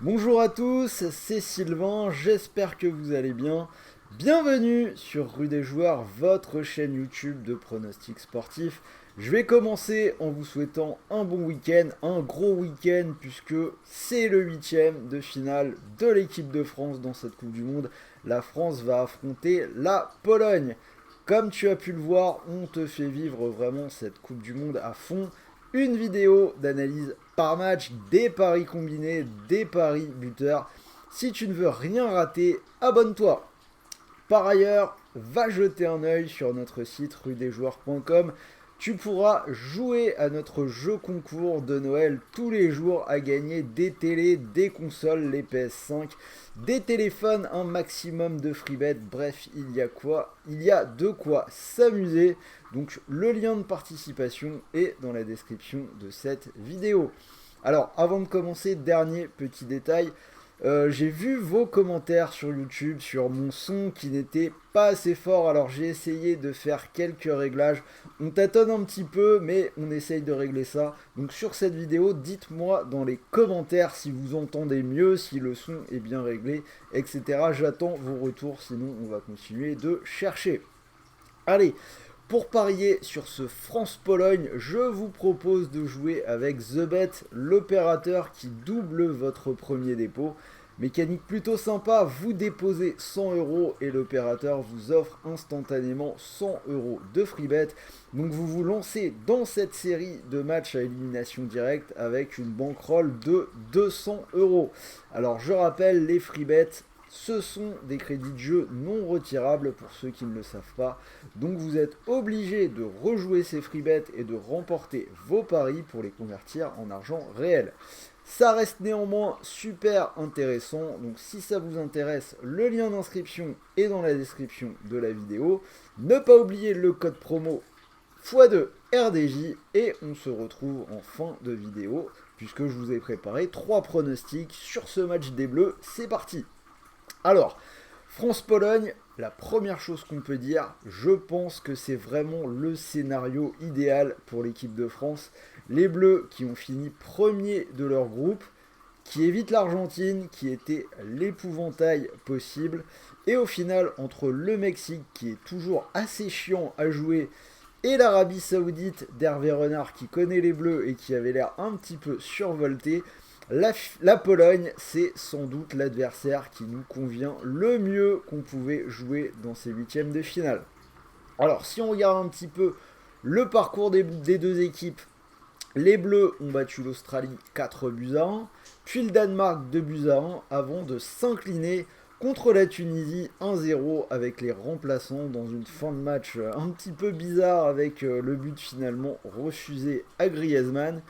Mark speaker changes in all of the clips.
Speaker 1: Bonjour à tous, c'est Sylvain, j'espère que vous allez bien. Bienvenue sur Rue des Joueurs, votre chaîne YouTube de pronostics sportifs. Je vais commencer en vous souhaitant un bon week-end, un gros week-end, puisque c'est le 8e de finale de l'équipe de France dans cette Coupe du Monde. La France va affronter la Pologne. Comme tu as pu le voir, on te fait vivre vraiment cette Coupe du Monde à fond. Une vidéo d'analyse par match, des paris combinés, des paris buteurs. Si tu ne veux rien rater, abonne-toi. Par ailleurs, va jeter un œil sur notre site rudesjoueurs.com. Tu pourras jouer à notre jeu concours de Noël tous les jours à gagner des télés, des consoles, les PS5, des téléphones, un maximum de free bet. Bref, il y a de quoi s'amuser. Donc le lien de participation est dans la description de cette vidéo. Alors avant de commencer, dernier petit détail. J'ai vu vos commentaires sur YouTube sur mon son qui n'était pas assez fort, alors j'ai essayé de faire quelques réglages. On tâtonne un petit peu, mais on essaye de régler ça. Donc sur cette vidéo, dites-moi dans les commentaires si vous entendez mieux, si le son est bien réglé, etc. J'attends vos retours, sinon on va continuer de chercher. Allez, pour parier sur ce France-Pologne, je vous propose de jouer avec TheBet, l'opérateur qui double votre premier dépôt. Mécanique plutôt sympa, vous déposez 100 € et l'opérateur vous offre instantanément 100 € de free bet. Donc vous vous lancez dans cette série de matchs à élimination directe avec une bankroll de 200 €. Alors je rappelle, les free bets, ce sont des crédits de jeu non retirables pour ceux qui ne le savent pas. Donc vous êtes obligé de rejouer ces free bets et de remporter vos paris pour les convertir en argent réel. Ça reste néanmoins super intéressant. Donc si ça vous intéresse, le lien d'inscription est dans la description de la vidéo. Ne pas oublier le code promo x2 RDJ et on se retrouve en fin de vidéo puisque je vous ai préparé 3 pronostics sur ce match des Bleus. C'est parti! Alors, France-Pologne, la première chose qu'on peut dire, je pense que c'est vraiment le scénario idéal pour l'équipe de France. Les Bleus qui ont fini premier de leur groupe, qui évitent l'Argentine, qui était l'épouvantail possible. Et au final, entre le Mexique, qui est toujours assez chiant à jouer, et l'Arabie Saoudite d'Hervé Renard, qui connaît les Bleus et qui avait l'air un petit peu survolté, la Pologne, c'est sans doute l'adversaire qui nous convient le mieux qu'on pouvait jouer dans ces huitièmes de finale. Alors, si on regarde un petit peu le parcours des deux équipes, les Bleus ont battu l'Australie 4-1, puis le Danemark 2-1, avant de s'incliner contre la Tunisie 1-0 avec les remplaçants dans une fin de match un petit peu bizarre avec le but finalement refusé à Griezmann.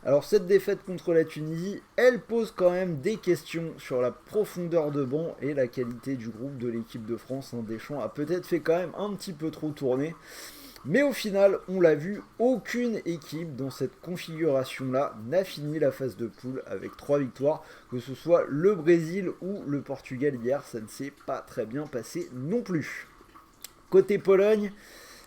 Speaker 1: Alors cette défaite contre la Tunisie, elle pose quand même des questions sur la profondeur de banc et la qualité du groupe de l'équipe de France. Deschamps a peut-être fait quand même un petit peu trop tourner. Mais au final, on l'a vu, aucune équipe dans cette configuration-là n'a fini la phase de poule avec 3 victoires, que ce soit le Brésil ou le Portugal hier, ça ne s'est pas très bien passé non plus. Côté Pologne,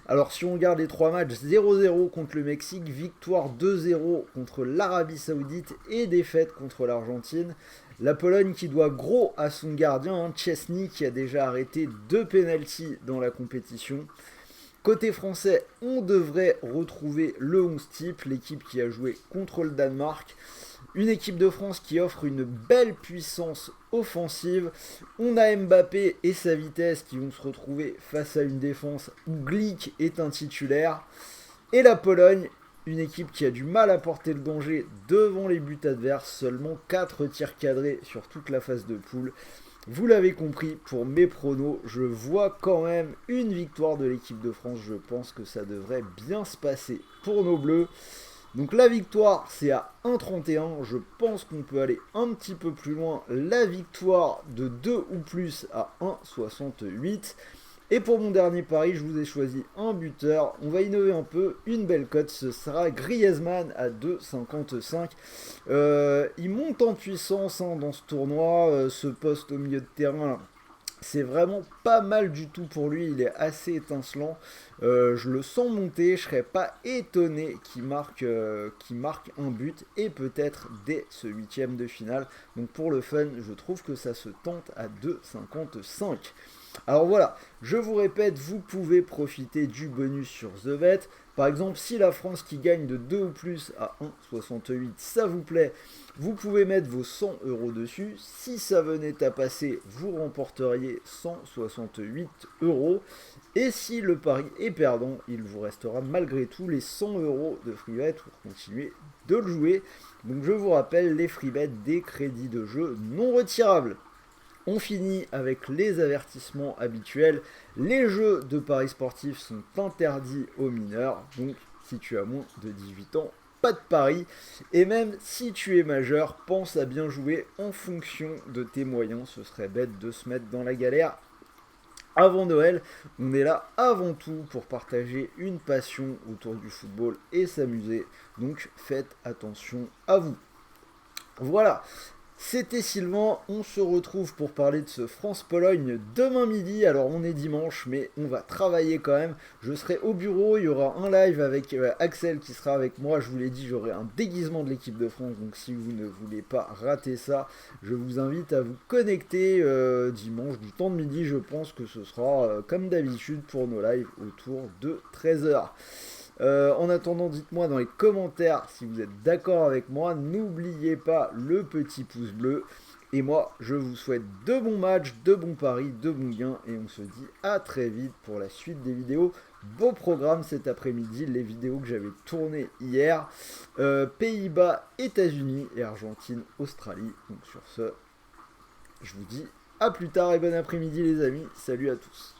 Speaker 1: alors si on regarde les 3 matchs, 0-0 contre le Mexique, victoire 2-0 contre l'Arabie Saoudite et défaite contre l'Argentine. La Pologne qui doit gros à son gardien, Szczesny, qui a déjà arrêté 2 pénaltys dans la compétition. Côté français, on devrait retrouver le 11 type, l'équipe qui a joué contre le Danemark. Une équipe de France qui offre une belle puissance offensive. On a Mbappé et sa vitesse qui vont se retrouver face à une défense où Glick est un titulaire. Et la Pologne, une équipe qui a du mal à porter le danger devant les buts adverses. Seulement 4 tirs cadrés sur toute la phase de poule. Vous l'avez compris, pour mes pronos, je vois quand même une victoire de l'équipe de France. Je pense que ça devrait bien se passer pour nos Bleus. Donc la victoire, c'est à 1,31. Je pense qu'on peut aller un petit peu plus loin. La victoire de 2 ou plus à 1,68. Et pour mon dernier pari, je vous ai choisi un buteur. On va innover un peu. Une belle cote, ce sera Griezmann à 2,55. Il monte en puissance dans ce tournoi. Ce poste au milieu de terrain, C'est vraiment pas mal du tout pour lui, il est assez étincelant. Je le sens monter, je serais pas étonné qu'il marque un but et peut-être dès ce huitième de finale. Donc pour le fun, je trouve que ça se tente à 2,55. Alors voilà, je vous répète, vous pouvez profiter du bonus sur The Bet. Par exemple, si la France qui gagne de 2 ou plus à 1,68, ça vous plaît, vous pouvez mettre vos 100 euros dessus. Si ça venait à passer, vous remporteriez 168 euros. Et si le pari est perdant, il vous restera malgré tout les 100 euros de free bet pour continuer de le jouer. Donc je vous rappelle, les free bets des crédits de jeu non retirables. On finit avec les avertissements habituels. Les jeux de paris sportifs sont interdits aux mineurs. Donc si tu as moins de 18 ans, pas de paris. Et même si tu es majeur, pense à bien jouer en fonction de tes moyens. Ce serait bête de se mettre dans la galère. Avant Noël, on est là avant tout pour partager une passion autour du football et s'amuser. Donc faites attention à vous. Voilà, c'était Sylvain, on se retrouve pour parler de ce France-Pologne demain midi. Alors on est dimanche, mais on va travailler quand même. Je serai au bureau, il y aura un live avec Axel qui sera avec moi. Je vous l'ai dit, j'aurai un déguisement de l'équipe de France. Donc si vous ne voulez pas rater ça, je vous invite à vous connecter dimanche du temps de midi. Je pense que ce sera comme d'habitude pour nos lives autour de 13 h. En attendant, dites-moi dans les commentaires si vous êtes d'accord avec moi. N'oubliez pas le petit pouce bleu. Et moi, je vous souhaite de bons matchs, de bons paris, de bons gains. Et on se dit à très vite pour la suite des vidéos. Beau programme cet après-midi. Les vidéos que j'avais tournées hier. Pays-Bas, États-Unis et Argentine, Australie. Donc sur ce, je vous dis à plus tard et bon après-midi les amis. Salut à tous.